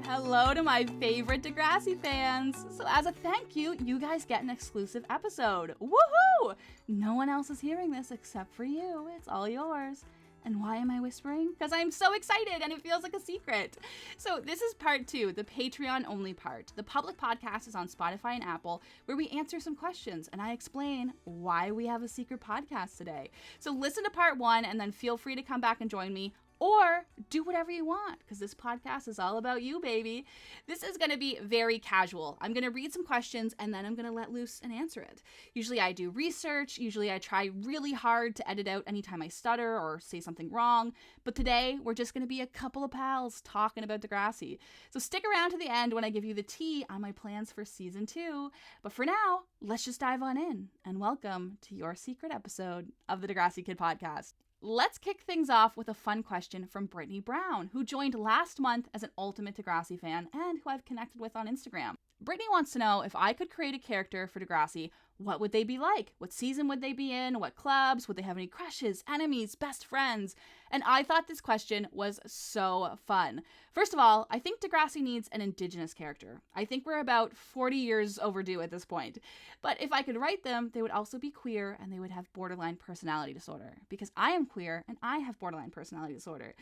Hello to my favorite Degrassi fans. So as a thank you, you guys get an exclusive episode. Woohoo! No one else is hearing this except for you. It's all yours. And why am I whispering? Because I'm so excited and it feels like a secret. So this is part 2, the Patreon only part. The public podcast is on Spotify and Apple, where we answer some questions and I explain why we have a secret podcast today. So listen to part 1 and then feel free to come back and join me. Or do whatever you want, because this podcast is all about you, baby. This is going to be very casual. I'm going to read some questions and then I'm going to let loose and answer it. Usually I do research. Usually I try really hard to edit out anytime I stutter or say something wrong. But today we're just going to be a couple of pals talking about Degrassi. So stick around to the end when I give you the tea on my plans for season 2. But for now, let's just dive on in and welcome to your secret episode of the Degrassi Kid Podcast. Let's kick things off with a fun question from Brittany Brown, who joined last month as an ultimate Degrassi fan and who I've connected with on Instagram. Brittany wants to know if I could create a character for Degrassi, what would they be like? What season would they be in? What clubs? Would they have any crushes, enemies, best friends? And I thought this question was so fun. First of all, I think Degrassi needs an Indigenous character. I think we're about 40 years overdue at this point. But if I could write them, they would also be queer and they would have borderline personality disorder. Because I am queer and I have borderline personality disorder.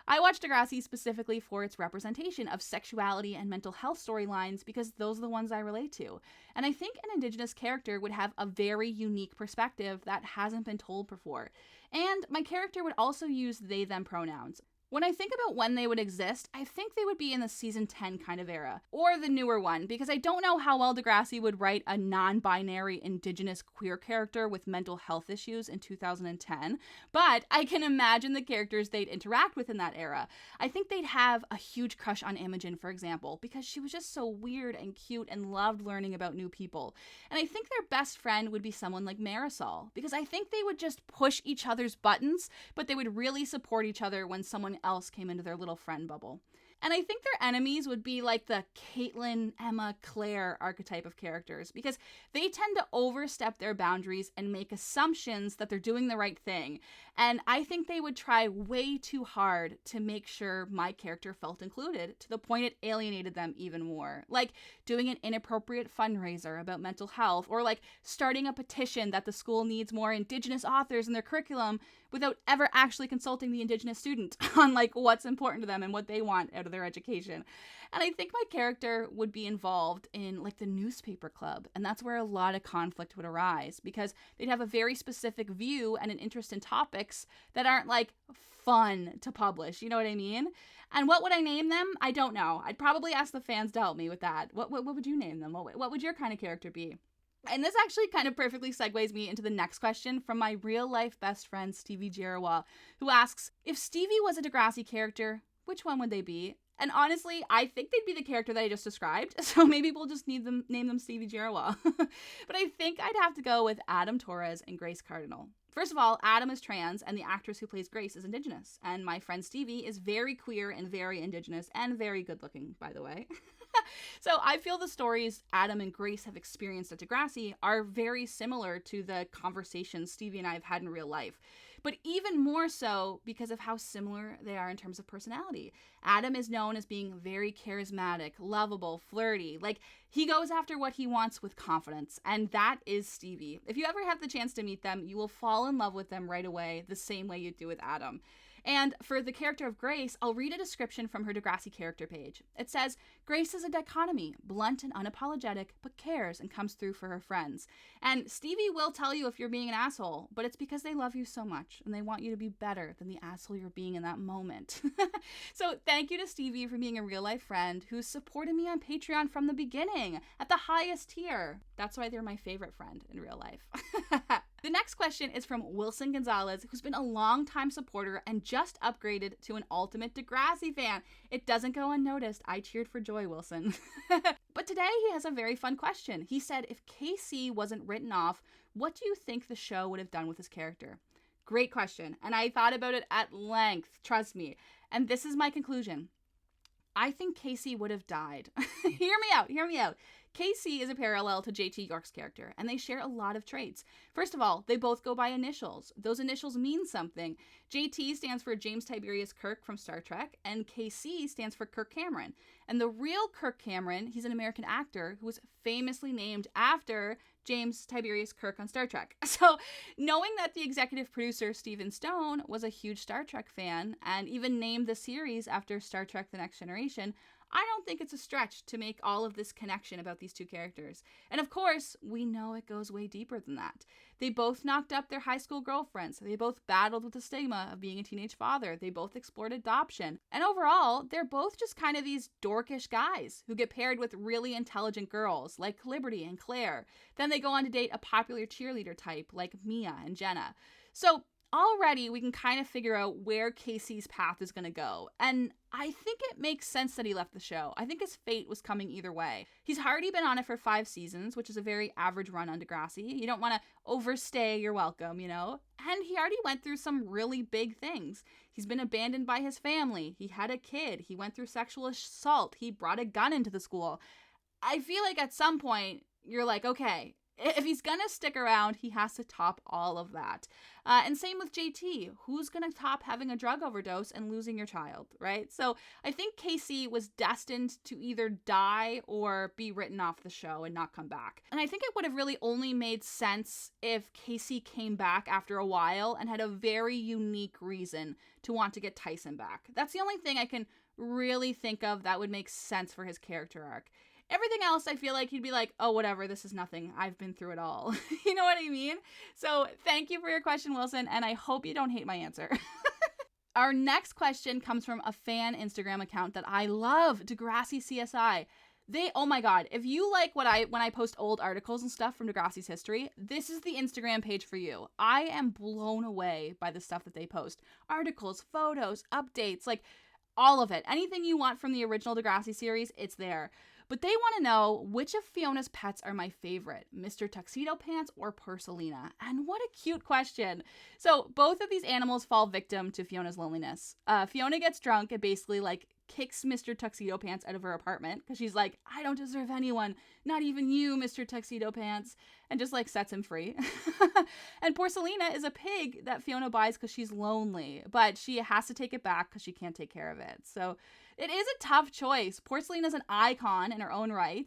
I watch Degrassi specifically for its representation of sexuality and mental health storylines because those are the ones I relate to. And I think an Indigenous character would have a very unique perspective that hasn't been told before. And my character would also use they, them pronouns. When I think about when they would exist, I think they would be in the season 10 kind of era, or the newer one, because I don't know how well Degrassi would write a non-binary Indigenous queer character with mental health issues in 2010, but I can imagine the characters they'd interact with in that era. I think they'd have a huge crush on Imogen, for example, because she was just so weird and cute and loved learning about new people. And I think their best friend would be someone like Marisol, because I think they would just push each other's buttons, but they would really support each other when someone else came into their little friend bubble. And I think their enemies would be like the Caitlin, Emma, Claire archetype of characters because they tend to overstep their boundaries and make assumptions that they're doing the right thing. And I think they would try way too hard to make sure my character felt included to the point it alienated them even more. Like doing an inappropriate fundraiser about mental health or like starting a petition that the school needs more Indigenous authors in their curriculum without ever actually consulting the Indigenous student on like what's important to them and what they want out of their education. And I think my character would be involved in like the newspaper club, and that's where a lot of conflict would arise because they'd have a very specific view and an interest in topics that aren't like fun to publish, you know what I mean? And what would I name them? I don't know. I'd probably ask the fans to help me with that. What would you name them? What would your kind of character be? And this actually kind of perfectly segues me into the next question from my real-life best friend, Stevie Giroir, who asks, if Stevie was a Degrassi character, which one would they be? And honestly, I think they'd be the character that I just described, so maybe we'll just name them Stevie Giroir. But I think I'd have to go with Adam Torres and Grace Cardinal. First of all, Adam is trans, and the actress who plays Grace is Indigenous. And my friend Stevie is very queer and very Indigenous, and very good-looking, by the way. So I feel the stories Adam and Grace have experienced at Degrassi are very similar to the conversations Stevie and I have had in real life. But even more so because of how similar they are in terms of personality. Adam is known as being very charismatic, lovable, flirty. Like, he goes after what he wants with confidence, and that is Stevie. If you ever have the chance to meet them, you will fall in love with them right away, the same way you do with Adam. And for the character of Grace, I'll read a description from her Degrassi character page. It says, Grace is a dichotomy, blunt and unapologetic, but cares and comes through for her friends. And Stevie will tell you if you're being an asshole, but it's because they love you so much and they want you to be better than the asshole you're being in that moment. So thank you to Stevie for being a real life friend who's supported me on Patreon from the beginning at the highest tier. That's why they're my favorite friend in real life. The next question is from Wilson Gonzalez, who's been a longtime supporter and just upgraded to an ultimate Degrassi fan. It doesn't go unnoticed. I cheered for joy, Wilson. But today he has a very fun question. He said, if KC wasn't written off, what do you think the show would have done with his character? Great question. And I thought about it at length, trust me. And this is my conclusion. I think Casey would have died. Hear me out. Casey is a parallel to JT York's character, and they share a lot of traits. First of all, they both go by initials. Those initials mean something. JT stands for James Tiberius Kirk from Star Trek, and KC stands for Kirk Cameron. And the real Kirk Cameron, he's an American actor who was famously named after James Tiberius Kirk on Star Trek. So knowing that the executive producer, Steven Stone, was a huge Star Trek fan and even named the series after Star Trek The Next Generation, I don't think it's a stretch to make all of this connection about these two characters. And of course, we know it goes way deeper than that. They both knocked up their high school girlfriends. They both battled with the stigma of being a teenage father. They both explored adoption. And overall, they're both just kind of these dorkish guys who get paired with really intelligent girls like Liberty and Claire. Then they go on to date a popular cheerleader type like Mia and Jenna. So already we can kind of figure out where Casey's path is going to go. And I think it makes sense that he left the show. I think his fate was coming either way. He's already been on it for 5 seasons, which is a very average run on Degrassi. You don't want to overstay your welcome, you know? And he already went through some really big things. He's been abandoned by his family. He had a kid. He went through sexual assault. He brought a gun into the school. I feel like at some point you're like, okay, if he's gonna stick around, he has to top all of that. And same with JT. Who's gonna top having a drug overdose and losing your child, right? So I think Casey was destined to either die or be written off the show and not come back. And I think it would have really only made sense if Casey came back after a while and had a very unique reason to want to get Tyson back. That's the only thing I can really think of that would make sense for his character arc. Everything else, I feel like he'd be like, oh, whatever, this is nothing. I've been through it all. You know what I mean? So thank you for your question, Wilson, and I hope you don't hate my answer. Our next question comes from a fan Instagram account that I love, Degrassi CSI. Oh my God, if you like when I post old articles and stuff from Degrassi's history, this is the Instagram page for you. I am blown away by the stuff that they post. Articles, photos, updates, like all of it. Anything you want from the original Degrassi series, it's there. But they want to know which of Fiona's pets are my favorite, Mr. Tuxedo Pants or Porcelina. And what a cute question. So both of these animals fall victim to Fiona's loneliness. Fiona gets drunk and basically like kicks Mr. Tuxedo Pants out of her apartment because she's like, I don't deserve anyone, not even you, Mr. Tuxedo Pants, and just like sets him free. And Porcelina is a pig that Fiona buys because she's lonely, but she has to take it back because she can't take care of it. So it is a tough choice. Porcelina's an icon in her own right,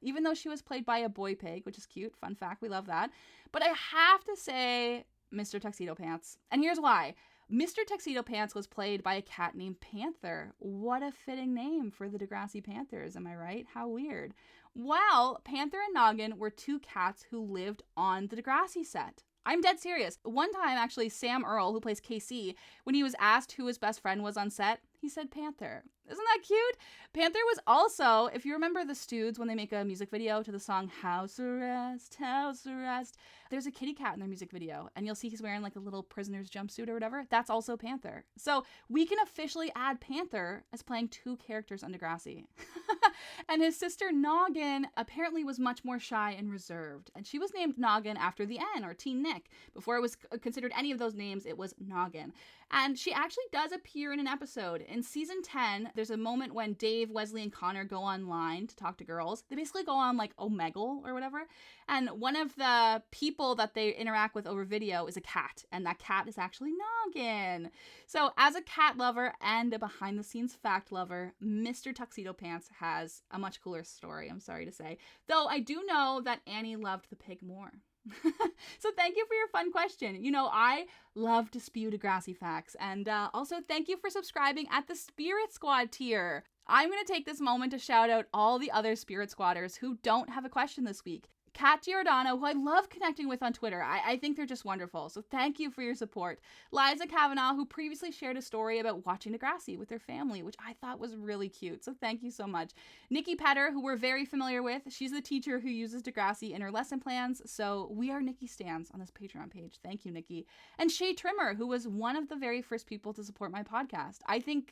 even though she was played by a boy pig, which is cute. Fun fact, we love that. But I have to say Mr. Tuxedo Pants. And here's why. Mr. Tuxedo Pants was played by a cat named Panther. What a fitting name for the Degrassi Panthers, am I right? How weird. Well, Panther and Noggin were 2 cats who lived on the Degrassi set. I'm dead serious. One time, actually, Sam Earle, who plays KC, when he was asked who his best friend was on set, he said Panther. Isn't that cute? Panther was also, if you remember the Stoods when they make a music video to the song House Arrest, House Arrest, there's a kitty cat in their music video, and you'll see he's wearing like a little prisoner's jumpsuit or whatever. That's also Panther. So we can officially add Panther as playing 2 characters on Degrassi. And his sister Noggin apparently was much more shy and reserved, and she was named Noggin after the N, or Teen Nick. Before it was considered any of those names, it was Noggin. And she actually does appear in an episode. In season 10, there's a moment when Dave, Wesley, and Connor go online to talk to girls. They basically go on like Omegle or whatever. And one of the people that they interact with over video is a cat. And that cat is actually Noggin. So as a cat lover and a behind the scenes fact lover, Mr. Tuxedo Pants has a much cooler story, I'm sorry to say. Though I do know that Annie loved the pig more. So thank you for your fun question. You know, I love to spew Degrassi facts. And also thank you for subscribing at the Spirit Squad tier. I'm going to take this moment to shout out all the other Spirit Squatters who don't have a question this week. Kat Giordano, who I love connecting with on Twitter. I think they're just wonderful, so thank you for your support. Liza Kavanaugh, who previously shared a story about watching Degrassi with her family, which I thought was really cute, so thank you so much. Nikki Petter, who we're very familiar with. She's the teacher who uses Degrassi in her lesson plans, so we are Nikki Stans on this Patreon page. Thank you, Nikki. And Shay Trimmer, who was one of the very first people to support my podcast. I think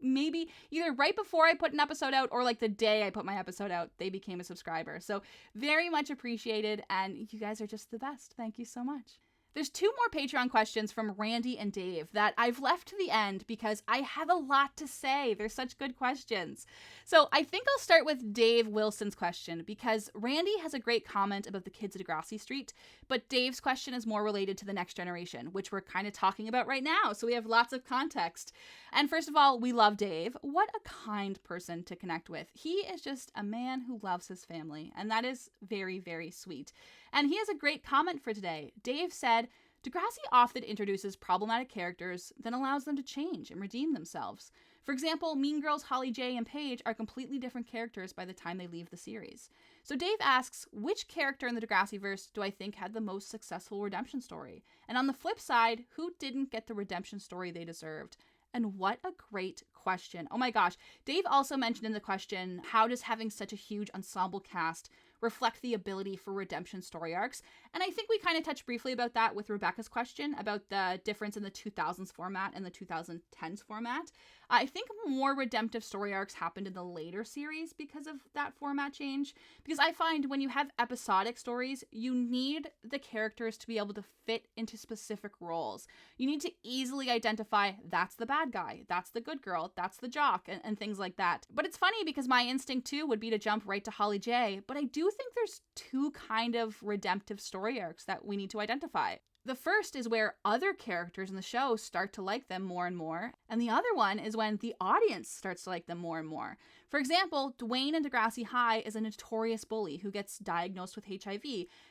maybe either right before I put an episode out or like the day I put my episode out, they became a subscriber. So very much appreciated, and you guys are just the best. Thank you so much. There's 2 more Patreon questions from Randy and Dave that I've left to the end because I have a lot to say. They're such good questions. So I think I'll start with Dave Wilson's question because Randy has a great comment about the Kids of Degrassi Street, but Dave's question is more related to the next generation, which we're kind of talking about right now. So we have lots of context. And first of all, we love Dave. What a kind person to connect with. He is just a man who loves his family, and that is very, very sweet. And he has a great comment for today. Dave said, Degrassi often introduces problematic characters, then allows them to change and redeem themselves. For example, Mean Girls Holly J and Paige are completely different characters by the time they leave the series. So Dave asks, which character in the Degrassiverse do I think had the most successful redemption story? And on the flip side, who didn't get the redemption story they deserved? And what a great question. Oh my gosh. Dave also mentioned in the question, how does having such a huge ensemble cast reflect the ability for redemption story arcs? And I think we kind of touched briefly about that with Rebecca's question about the difference in the 2000s format and the 2010s format. I think more redemptive story arcs happened in the later series because of that format change. Because I find when you have episodic stories, you need the characters to be able to fit into specific roles. You need to easily identify that's the bad guy, that's the good girl, that's the jock, and things like that. But it's funny because my instinct too would be to jump right to Holly J, but I do think there's 2 kind of redemptive story arcs that we need to identify. The first is where other characters in the show start to like them more and more, and the other one is when the audience starts to like them more and more. For example, Dwayne in Degrassi High is a notorious bully who gets diagnosed with HIV,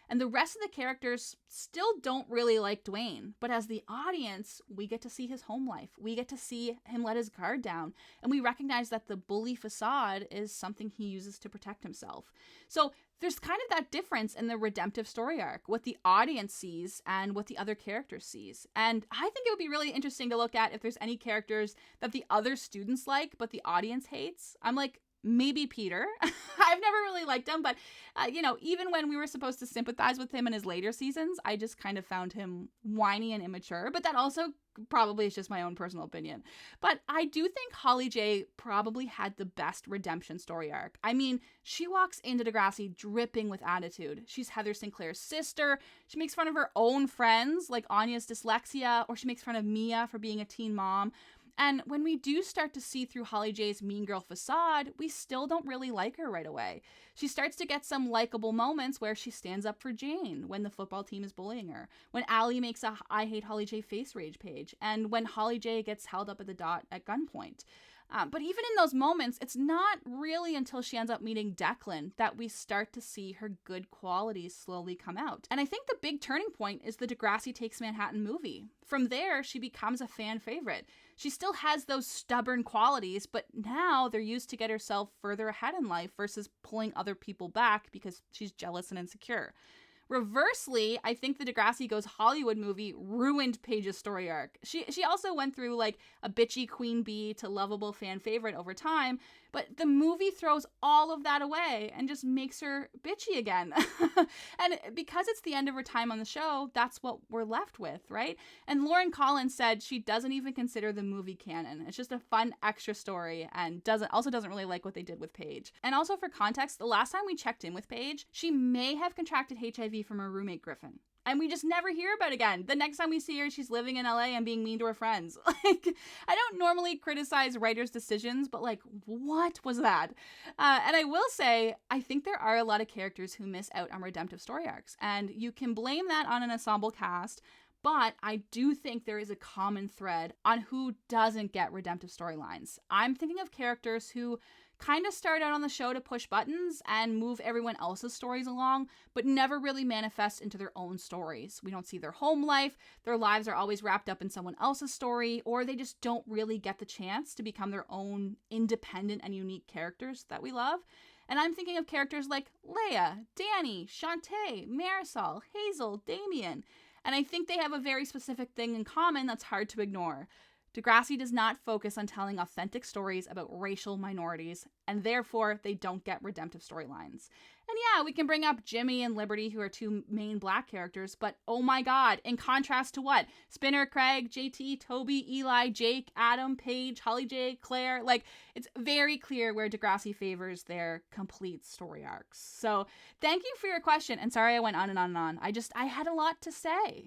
and the rest of the characters still don't really like Dwayne, but as the audience, we get to see his home life. We get to see him let his guard down, and we recognize that the bully facade is something he uses to protect himself. So there's kind of that difference in the redemptive story arc, what the audience sees and what the other characters sees. And I think it would be really interesting to look at if there's any characters that the other students like, but the audience hates. I'm like, maybe Peter. I've never really liked him, but, even when we were supposed to sympathize with him in his later seasons, I just kind of found him whiny and immature, but that also probably is just my own personal opinion. But I do think Holly J probably had the best redemption story arc. I mean, she walks into Degrassi dripping with attitude. She's Heather Sinclair's sister. She makes fun of her own friends, like Anya's dyslexia, or she makes fun of Mia for being a teen mom. And when we do start to see through Holly J's mean girl facade, we still don't really like her right away. She starts to get some likable moments where she stands up for Jane when the football team is bullying her, when Allie makes a I hate Holly J face rage page, and when Holly J gets held up at the dot at gunpoint. But even in those moments, it's not really until she ends up meeting Declan that we start to see her good qualities slowly come out. And I think the big turning point is the Degrassi Takes Manhattan movie. From there, she becomes a fan favorite. She still has those stubborn qualities, but now they're used to get herself further ahead in life versus pulling other people back because she's jealous and insecure. Reversely, I think the Degrassi Goes Hollywood movie ruined Paige's story arc. She also went through like a bitchy queen bee to lovable fan favorite over time, but the movie throws all of that away and just makes her bitchy again. And because it's the end of her time on the show, that's what we're left with, right? And Lauren Collins said she doesn't even consider the movie canon. It's just a fun extra story and doesn't really like what they did with Paige. And also for context, the last time we checked in with Paige, she may have contracted HIV from her roommate Griffin. And we just never hear about it again. The next time we see her, she's living in LA and being mean to her friends. Like, I don't normally criticize writers' decisions, but like, what was that? And I will say, I think there are a lot of characters who miss out on redemptive story arcs. And you can blame that on an ensemble cast, but I do think there is a common thread on who doesn't get redemptive storylines. I'm thinking of characters who kind of start out on the show to push buttons and move everyone else's stories along, but never really manifest into their own stories. We don't see their home life, their lives are always wrapped up in someone else's story, or they just don't really get the chance to become their own independent and unique characters that we love. And I'm thinking of characters like Leia, Danny, Shantae, Marisol, Hazel, Damien. And I think they have a very specific thing in common that's hard to ignore. Degrassi does not focus on telling authentic stories about racial minorities, and therefore they don't get redemptive storylines. And yeah, we can bring up Jimmy and Liberty, who are 2 main black characters, but oh my god, in contrast to what? Spinner, Craig, JT, Toby, Eli, Jake, Adam, Paige, Holly J, Claire. Like, it's very clear where Degrassi favors their complete story arcs. So thank you for your question, and sorry I went on and on and on. I had a lot to say.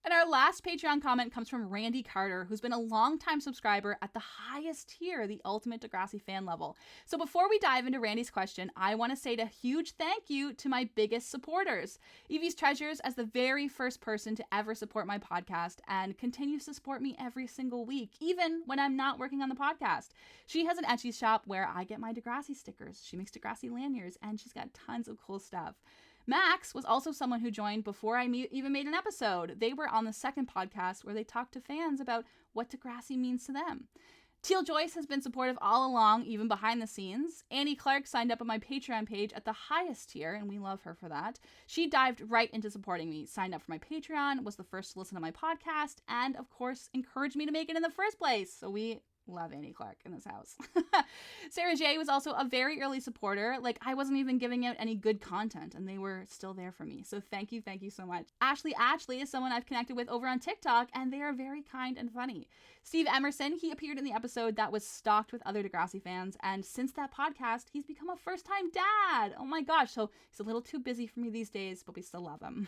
And our last Patreon comment comes from Randy Carter, who's been a longtime subscriber at the highest tier, the ultimate Degrassi fan level. So before we dive into Randy's question, I want to say a huge thank you to my biggest supporters. Evie's Treasures, as the very first person to ever support my podcast and continues to support me every single week, even when I'm not working on the podcast. She has an Etsy shop where I get my Degrassi stickers. She makes Degrassi lanyards, and she's got tons of cool stuff. Max was also someone who joined before I even made an episode. They were on the second podcast where they talked to fans about what Degrassi means to them. Teal Joyce has been supportive all along, even behind the scenes. Annie Clark signed up on my Patreon page at the highest tier, and we love her for that. She dived right into supporting me, signed up for my Patreon, was the first to listen to my podcast, and of course, encouraged me to make it in the first place. So we love Annie Clark in this house. Sarah J was also a very early supporter. Like, I wasn't even giving out any good content, and they were still there for me. So thank you so much. Ashley is someone I've connected with over on TikTok, and they are very kind and funny. Steve Emerson, he appeared in the episode that was stocked with other Degrassi fans, and since that podcast, he's become a first-time dad. Oh my gosh, so he's a little too busy for me these days, but we still love him.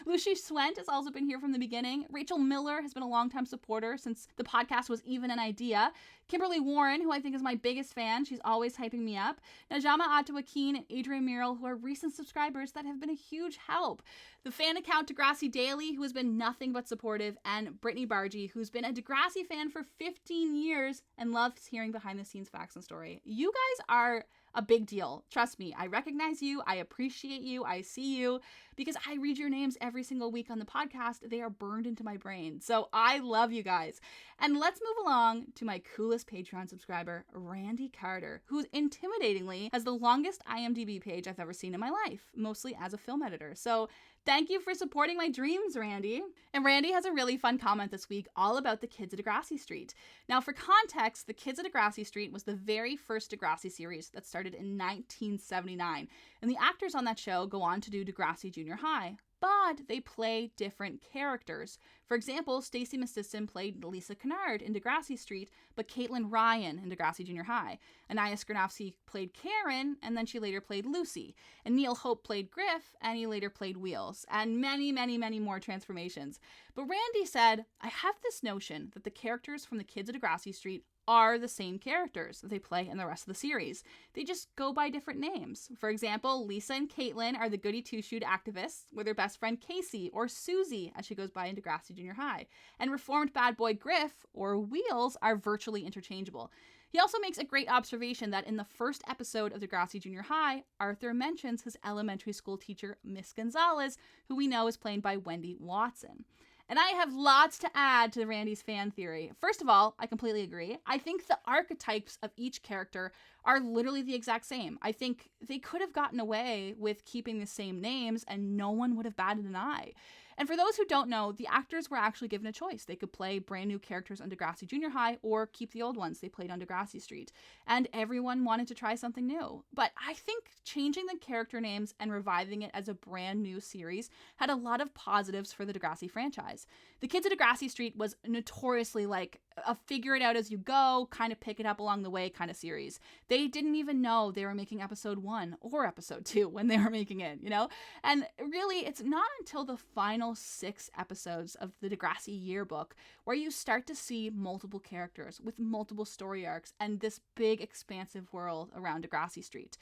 Lucy Swent has also been here from the beginning. Rachel Miller has been a longtime supporter since the podcast was even an idea. Kimberly Warren, who I think is my biggest fan, she's always hyping me up. Najama Atawakeen and Adrian Merrill, who are recent subscribers that have been a huge help. The fan account Degrassi Daily, who has been nothing but supportive, and Brittany Bargy, who's been a Degrassi fan for 15 years and loves hearing behind the scenes facts and story. You guys are a big deal. Trust me, I recognize you, I appreciate you, I see you, because I read your names every single week on the podcast. They are burned into my brain. So I love you guys. And let's move along to my coolest Patreon subscriber, Randy Carter, who intimidatingly has the longest IMDb page I've ever seen in my life, mostly as a film editor. So thank you for supporting my dreams, Randy. And Randy has a really fun comment this week all about the Kids of Degrassi Street. Now, for context, the Kids of Degrassi Street was the very first Degrassi series that started in 1979. And the actors on that show go on to do Degrassi Junior High, but they play different characters. For example, Stacey Mistison played Lisa Kennard in Degrassi Street, but Caitlin Ryan in Degrassi Junior High. Anaya Skarnowski played Karen, and then she later played Lucy. And Neil Hope played Griff, and he later played Wheels. And many more transformations. But Randy said, I have this notion that the characters from the Kids of Degrassi Street are the same characters that they play in the rest of the series. They just go by different names. For example, Lisa and Caitlin are the goody two-shoed activists, with their best friend Casey, or Susie, as she goes by in Degrassi Junior High. And reformed bad boy Griff, or Wheels, are virtually interchangeable. He also makes a great observation that in the first episode of Degrassi Junior High, Arthur mentions his elementary school teacher, Miss Gonzalez, who we know is played by Wendy Watson. And I have lots to add to Randy's fan theory. First of all, I completely agree. I think the archetypes of each character are literally the exact same. I think they could have gotten away with keeping the same names and no one would have batted an eye. And for those who don't know, the actors were actually given a choice. They could play brand new characters on Degrassi Junior High or keep the old ones they played on Degrassi Street. And everyone wanted to try something new. But I think changing the character names and reviving it as a brand new series had a lot of positives for the Degrassi franchise. The Kids of Degrassi Street was notoriously like a figure it out as you go, kind of pick it up along the way kind of series. They didn't even know they were making episode 1 or episode 2 when they were making it, you know? And really, it's not until the final 6 episodes of the Degrassi yearbook where you start to see multiple characters with multiple story arcs and this big expansive world around Degrassi Street.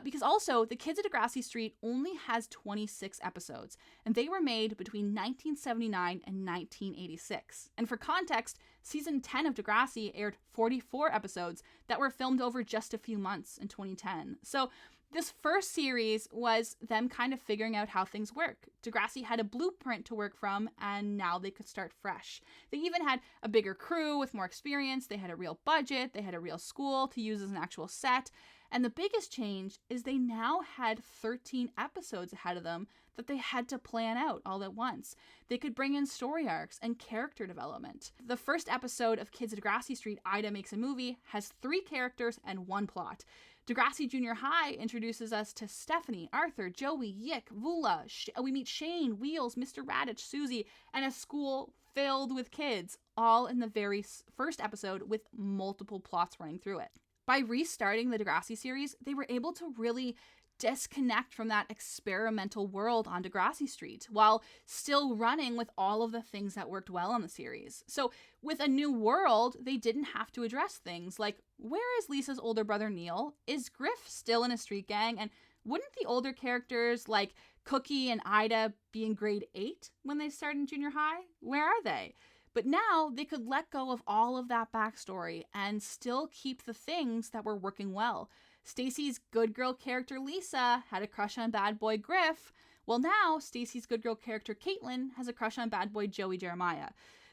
Because also, the Kids of Degrassi Street only has 26 episodes, and they were made between 1979 and 1986. And for context, season 10 of Degrassi aired 44 episodes that were filmed over just a few months in 2010. So this first series was them kind of figuring out how things work. Degrassi had a blueprint to work from, and now they could start fresh. They even had a bigger crew with more experience. They had a real budget. They had a real school to use as an actual set. And the biggest change is they now had 13 episodes ahead of them that they had to plan out all at once. They could bring in story arcs and character development. The first episode of Kids of Degrassi Street, Ida Makes a Movie, has 3 characters and 1 plot. Degrassi Junior High introduces us to Stephanie, Arthur, Joey, Yick, Vula. We meet Shane, Wheels, Mr. Radich, Susie, and a school filled with kids, all in the very first episode with multiple plots running through it. By restarting the Degrassi series, they were able to really disconnect from that experimental world on Degrassi Street while still running with all of the things that worked well on the series. So with a new world, they didn't have to address things like, where is Lisa's older brother Neil? Is Griff still in a street gang? And wouldn't the older characters like Cookie and Ida be in grade 8 when they started in junior high? Where are they? But now they could let go of all of that backstory and still keep the things that were working well. Stacy's good girl character Lisa had a crush on bad boy Griff. Well, now Stacy's good girl character Caitlin has a crush on bad boy Joey Jeremiah.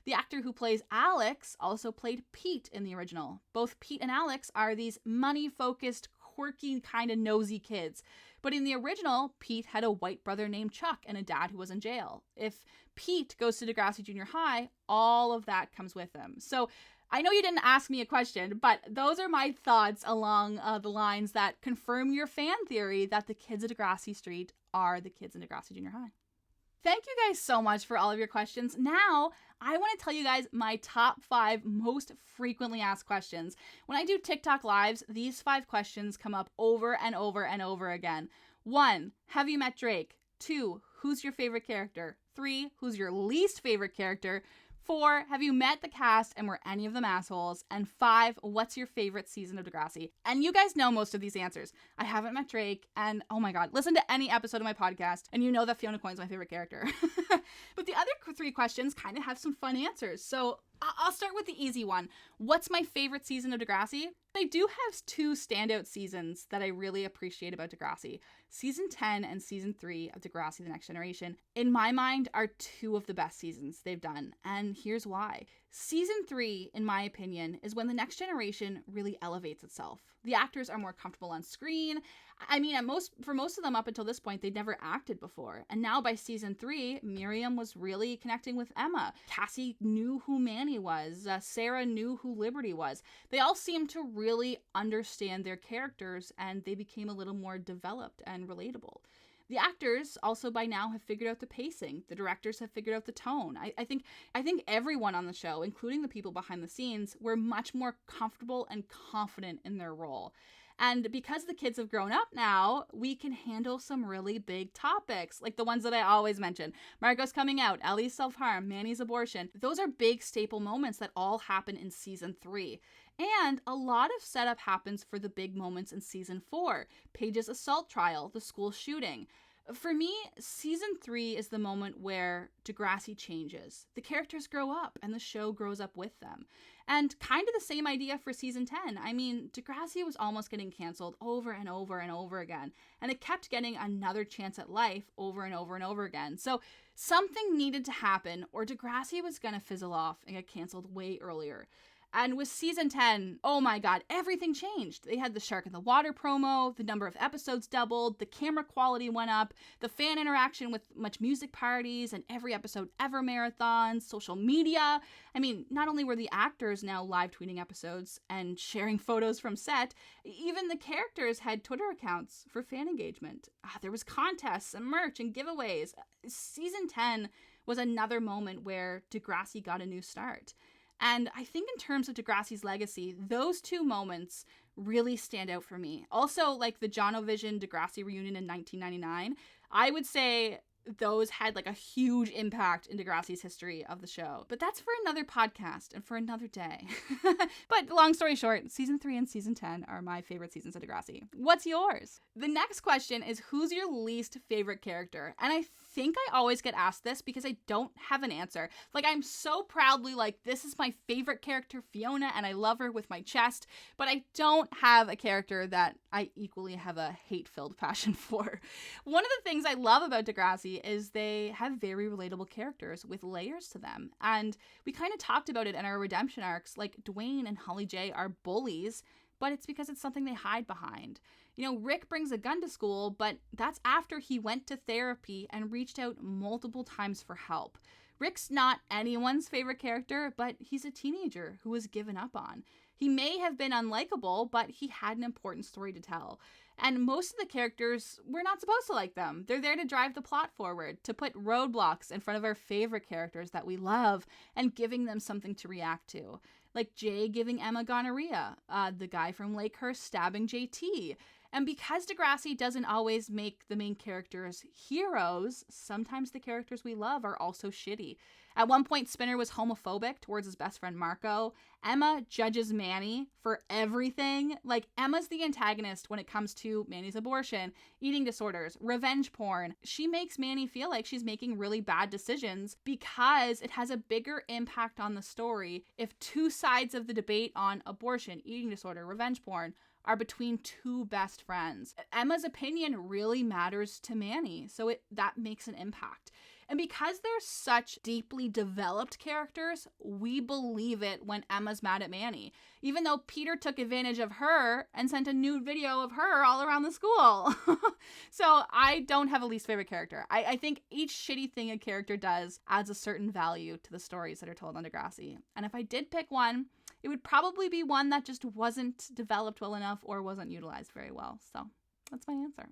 The actor who plays Alex also played Pete in the original. Both Pete and Alex are these money-focused, quirky, kind of nosy kids. But in the original, Pete had a white brother named Chuck and a dad who was in jail. If Pete goes to Degrassi Junior High, all of that comes with him. So I know you didn't ask me a question, but those are my thoughts along the lines that confirm your fan theory that the kids at Degrassi Street are the kids in Degrassi Junior High. Thank you guys so much for all of your questions. Now, I want to tell you guys my top 5 most frequently asked questions. When I do TikTok lives, these 5 questions come up over and over and over again. 1, have you met Drake? 2, who's your favorite character? 3, who's your least favorite character? 4, have you met the cast and were any of them assholes? And 5, what's your favorite season of Degrassi? And you guys know most of these answers. I haven't met Drake, and oh my god, listen to any episode of my podcast, and you know that Fiona Coyne's my favorite character. But the other 3 questions kind of have some fun answers, so I'll start with the easy one. What's my favorite season of Degrassi? I do have 2 standout seasons that I really appreciate about Degrassi. Season 10 and Season 3 of Degrassi The Next Generation, in my mind, are 2 of the best seasons they've done, and here's why. Season 3, in my opinion, is when The Next Generation really elevates itself. The actors are more comfortable on screen. I mean, for most of them up until this point, they'd never acted before. And now by Season 3, Miriam was really connecting with Emma. Cassie knew who Manny was. Sarah knew who Liberty was. They all seemed to really understand their characters, and they became a little more developed and relatable. The actors also by now have figured out the pacing. The directors have figured out the tone. I think everyone on the show, including the people behind the scenes, were much more comfortable and confident in their role. And because the kids have grown up now, we can handle some really big topics, like the ones that I always mention. Margot's coming out, Ellie's self-harm, Manny's abortion. Those are big staple moments that all happen in Season 3. And a lot of setup happens for the big moments in Season 4. Paige's assault trial, the school shooting. For me, Season 3 is the moment where Degrassi changes. The characters grow up and the show grows up with them. And kind of the same idea for Season 10. I mean, Degrassi was almost getting canceled over and over and over again. And it kept getting another chance at life over and over and over again. So something needed to happen or Degrassi was going to fizzle off and get canceled way earlier. And with Season 10, oh my god, everything changed. They had the Shark in the Water promo, the number of episodes doubled, the camera quality went up, the fan interaction with much music parties and every episode ever marathons, social media. I mean, not only were the actors now live tweeting episodes and sharing photos from set, even the characters had Twitter accounts for fan engagement. There was contests and merch and giveaways. Season 10 was another moment where Degrassi got a new start. And I think in terms of Degrassi's legacy, those 2 moments really stand out for me. Also, like the Jonovision Degrassi reunion in 1999, I would say those had like a huge impact in Degrassi's history of the show. But that's for another podcast and for another day. But long story short, Season 3 and Season 10 are my favorite seasons of Degrassi. What's yours? The next question is, who's your least favorite character? And I think I always get asked this because I don't have an answer. Like, I'm so proudly like, this is my favorite character, Fiona, and I love her with my chest, but I don't have a character that I equally have a hate-filled passion for. One of the things I love about Degrassi is they have very relatable characters with layers to them. And we kind of talked about it in our redemption arcs, like Dwayne and Holly J are bullies, but it's because it's something they hide behind. You know, Rick brings a gun to school, but that's after he went to therapy and reached out multiple times for help. Rick's not anyone's favorite character, but he's a teenager who was given up on. He may have been unlikable, but he had an important story to tell. And most of the characters, we're not supposed to like them. They're there to drive the plot forward, to put roadblocks in front of our favorite characters that we love and giving them something to react to. Like Jay giving Emma gonorrhea, the guy from Lakehurst stabbing JT. And because Degrassi doesn't always make the main characters heroes, sometimes the characters we love are also shitty. At one point, Spinner was homophobic towards his best friend Marco. Emma judges Manny for everything. Like, Emma's the antagonist when it comes to Manny's abortion, eating disorders, revenge porn. She makes Manny feel like she's making really bad decisions because it has a bigger impact on the story if two sides of the debate on abortion, eating disorder, revenge porn are between two best friends. Emma's opinion really matters to Manny, so that makes an impact. And because they're such deeply developed characters, we believe it when Emma's mad at Manny, even though Peter took advantage of her and sent a nude video of her all around the school. So I don't have a least favorite character. I think each shitty thing a character does adds a certain value to the stories that are told on Degrassi. And if I did pick one, it would probably be one that just wasn't developed well enough or wasn't utilized very well. So that's my answer.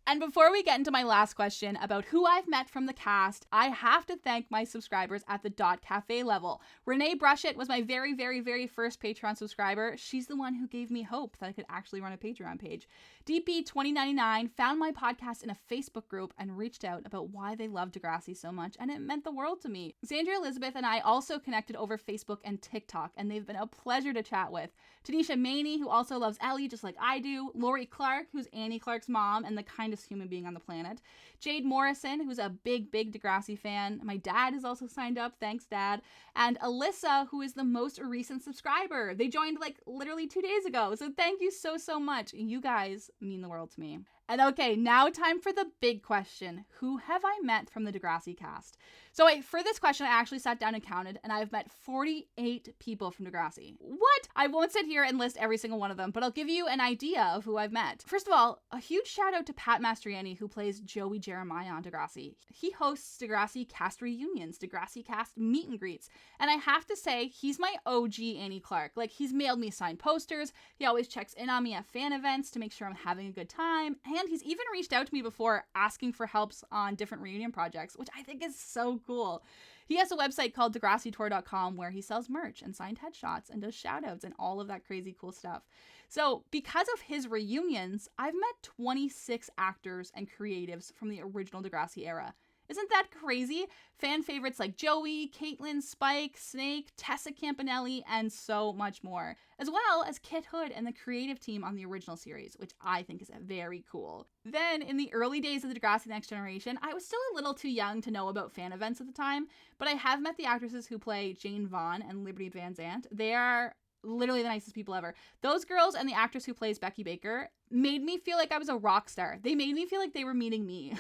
And before we get into my last question about who I've met from the cast, I have to thank my subscribers at the .cafe level. Renee Brushett was my very, very, very first Patreon subscriber. She's the one who gave me hope that I could actually run a Patreon page. DP2099 found my podcast in a Facebook group and reached out about why they love Degrassi so much, and it meant the world to me. Sandra Elizabeth and I also connected over Facebook and TikTok, and they've been a pleasure to chat with. Tanisha Maney, who also loves Ellie just like I do. Lori Clark, who's Annie Clark's mom and the kindest human being on the planet. Jade Morrison, who's a big Degrassi fan. My dad is also signed up. Thanks, Dad. And Alyssa, who is the most recent subscriber. They joined like literally 2 days ago. So thank you so much. You guys mean the world to me. And okay, now time for the big question. Who have I met from the Degrassi cast? So for this question, I actually sat down and counted, and I've met 48 people from Degrassi. What? I won't sit here and list every single one of them, but I'll give you an idea of who I've met. First of all, a huge shout out to Pat Mastroianni, who plays Joey Jeremiah on Degrassi. He hosts Degrassi cast reunions, Degrassi cast meet and greets, and I have to say, he's my OG Annie Clark. Like, he's mailed me signed posters, he always checks in on me at fan events to make sure I'm having a good time, and he's even reached out to me before asking for helps on different reunion projects, which I think is so cool. He has a website called DegrassiTour.com where he sells merch and signed headshots and does shoutouts and all of that crazy cool stuff. So because of his reunions, I've met 26 actors and creatives from the original Degrassi era. Isn't that crazy? Fan favorites like Joey, Caitlin, Spike, Snake, Tessa Campanelli, and so much more. As well as Kit Hood and the creative team on the original series, which I think is very cool. Then, in the early days of the Degrassi Next Generation, I was still a little too young to know about fan events at the time, but I have met the actresses who play Jane Vaughn and Liberty Van Zant. They are literally the nicest people ever. Those girls and the actress who plays Becky Baker made me feel like I was a rock star. They made me feel like they were meeting me.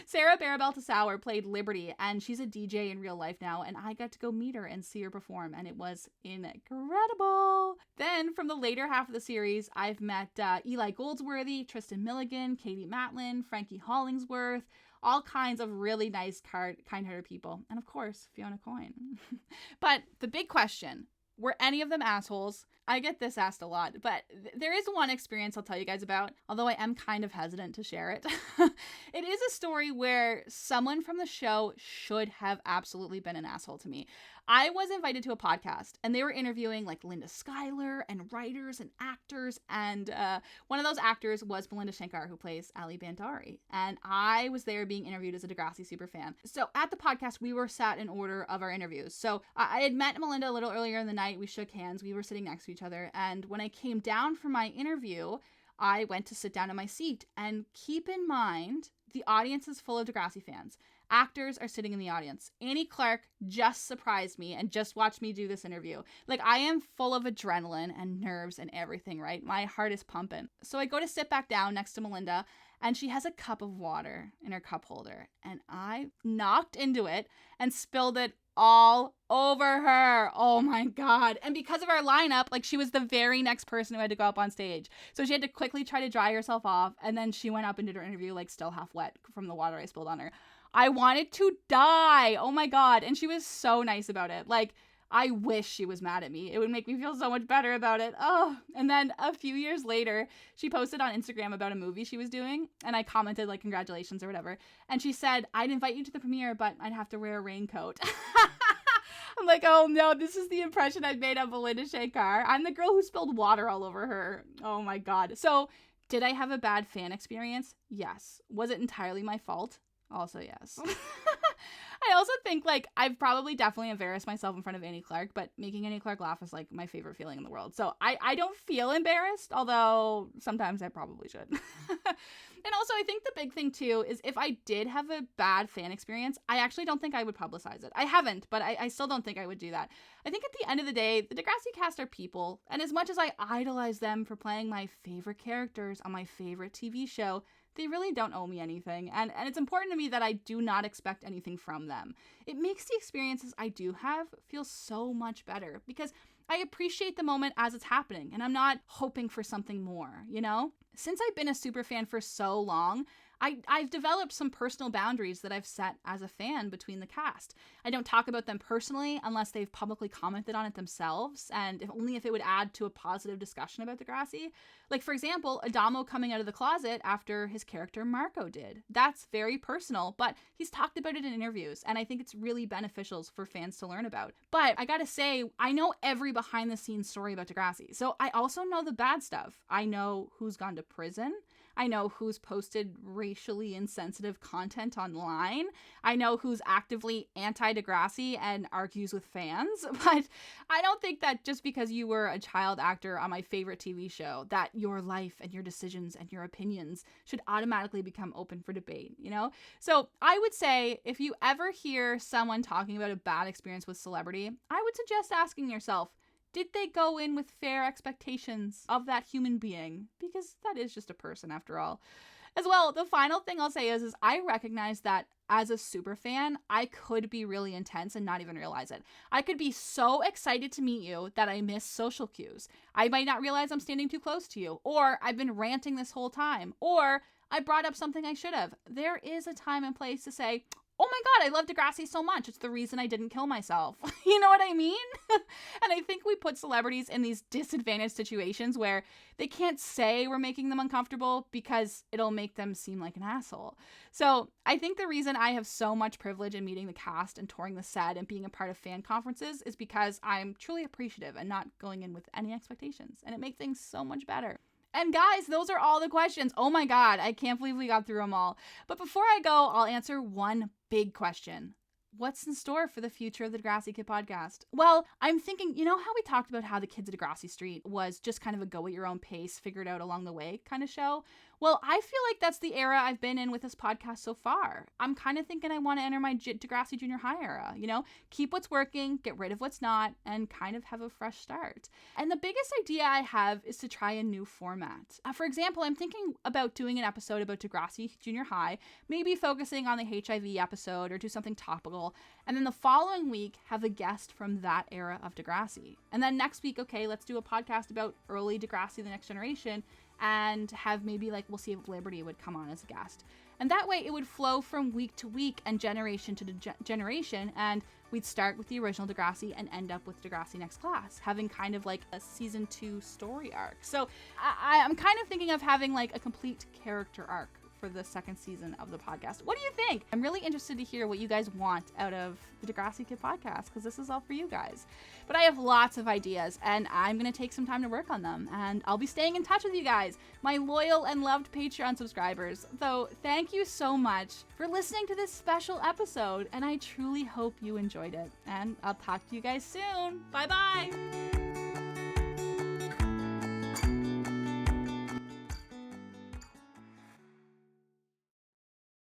Sarah Barabel-Tasauer played Liberty, and she's a DJ in real life now, and I got to go meet her and see her perform, and it was incredible. Then, from the later half of the series, I've met Eli Goldsworthy, Tristan Milligan, Katie Matlin, Frankie Hollingsworth, all kinds of really nice, kind-hearted people, and of course, Fiona Coyne. But the big question, were any of them assholes? I get this asked a lot, but there is one experience I'll tell you guys about, although I am kind of hesitant to share it. It is a story where someone from the show should have absolutely been an asshole to me. I was invited to a podcast, and they were interviewing like Linda Schuyler and writers and actors, and one of those actors was Melinda Shankar, who plays Ali Bandari, and I was there being interviewed as a Degrassi superfan. So at the podcast, we were sat in order of our interviews. So I had met Melinda a little earlier in the night. We shook hands. We were sitting next to each other, and when I came down from my interview, I went to sit down in my seat, and keep in mind, the audience is full of Degrassi fans. Actors are sitting in the audience. Annie Clark just surprised me and just watched me do this interview. Like, I am full of adrenaline and nerves and everything, right? My heart is pumping. So I go to sit back down next to Melinda, and she has a cup of water in her cup holder, and I knocked into it and spilled it all over her. Oh my God. And because of our lineup, like, she was the very next person who had to go up on stage. So she had to quickly try to dry herself off, and then she went up and did her interview, like, still half wet from the water I spilled on her. I wanted to die. Oh my God. And she was so nice about it. Like, I wish she was mad at me. It would make me feel so much better about it. Oh, and then a few years later, she posted on Instagram about a movie she was doing, and I commented like, congratulations or whatever. And she said, I'd invite you to the premiere, but I'd have to wear a raincoat. I'm like, oh no, this is the impression I've made of Melinda Shankar. I'm the girl who spilled water all over her. Oh my God. So Did I have a bad fan experience? Yes. Was it entirely my fault? Also yes. I also think, like, I've probably definitely embarrassed myself in front of Annie Clark, but making Annie Clark laugh is, like, my favorite feeling in the world. So I don't feel embarrassed, although sometimes I probably should. And also, I think the big thing, too, is if I did have a bad fan experience, I actually don't think I would publicize it. I haven't, but I still don't think I would do that. I think at the end of the day, the Degrassi cast are people, and as much as I idolize them for playing my favorite characters on my favorite TV show, they really don't owe me anything, and it's important to me that I do not expect anything from them. It makes the experiences I do have feel so much better, because I appreciate the moment as it's happening, and I'm not hoping for something more, you know? Since I've been a super fan for so long, I've developed some personal boundaries that I've set as a fan between the cast. I don't talk about them personally unless they've publicly commented on it themselves, and only if it would add to a positive discussion about Degrassi. Like, for example, Adamo coming out of the closet after his character Marco did. That's very personal, but he's talked about it in interviews, and I think it's really beneficial for fans to learn about. But I gotta say, I know every behind-the-scenes story about Degrassi, so I also know the bad stuff. I know who's gone to prison. I know who's posted racially insensitive content online. I know who's actively anti-Degrassi and argues with fans. But I don't think that just because you were a child actor on my favorite TV show, that your life and your decisions and your opinions should automatically become open for debate, you know? So I would say if you ever hear someone talking about a bad experience with celebrity, I would suggest asking yourself, did they go in with fair expectations of that human being? Because that is just a person after all. As well, the final thing I'll say is I recognize that as a super fan, I could be really intense and not even realize it. I could be so excited to meet you that I miss social cues. I might not realize I'm standing too close to you, or I've been ranting this whole time, or I brought up something I should have. There is a time and place to say, oh my God, I love Degrassi so much. It's the reason I didn't kill myself. You know what I mean? And I think we put celebrities in these disadvantaged situations where they can't say we're making them uncomfortable because it'll make them seem like an asshole. So I think the reason I have so much privilege in meeting the cast and touring the set and being a part of fan conferences is because I'm truly appreciative and not going in with any expectations. And it makes things so much better. And guys, those are all the questions. Oh my God, I can't believe we got through them all. But before I go, I'll answer one big question. What's in store for the future of the Degrassi Kid Podcast? Well, I'm thinking, you know how we talked about how the Kids of Degrassi Street was just kind of a go at your own pace, figure it out along the way kind of show? Well, I feel like that's the era I've been in with this podcast so far. I'm kind of thinking I want to enter my Degrassi Junior High era, you know? Keep what's working, get rid of what's not, and kind of have a fresh start. And the biggest idea I have is to try a new format. For example, I'm thinking about doing an episode about Degrassi Junior High, maybe focusing on the HIV episode or do something topical, and then the following week have a guest from that era of Degrassi. And then next week, okay, let's do a podcast about early Degrassi, the Next Generation, and have maybe like, we'll see if Liberty would come on as a guest. And that way it would flow from week to week and generation to generation, and we'd start with the original Degrassi and end up with Degrassi Next Class, having kind of like a season 2 story arc. So I'm kind of thinking of having like a complete character arc for the second season of the podcast. What do you think? I'm really interested to hear what you guys want out of the Degrassi Kid Podcast, because this is all for you guys. But I have lots of ideas, and I'm going to take some time to work on them, and I'll be staying in touch with you guys, my loyal and loved Patreon subscribers. So thank you so much for listening to this special episode, and I truly hope you enjoyed it. And I'll talk to you guys soon. Bye-bye!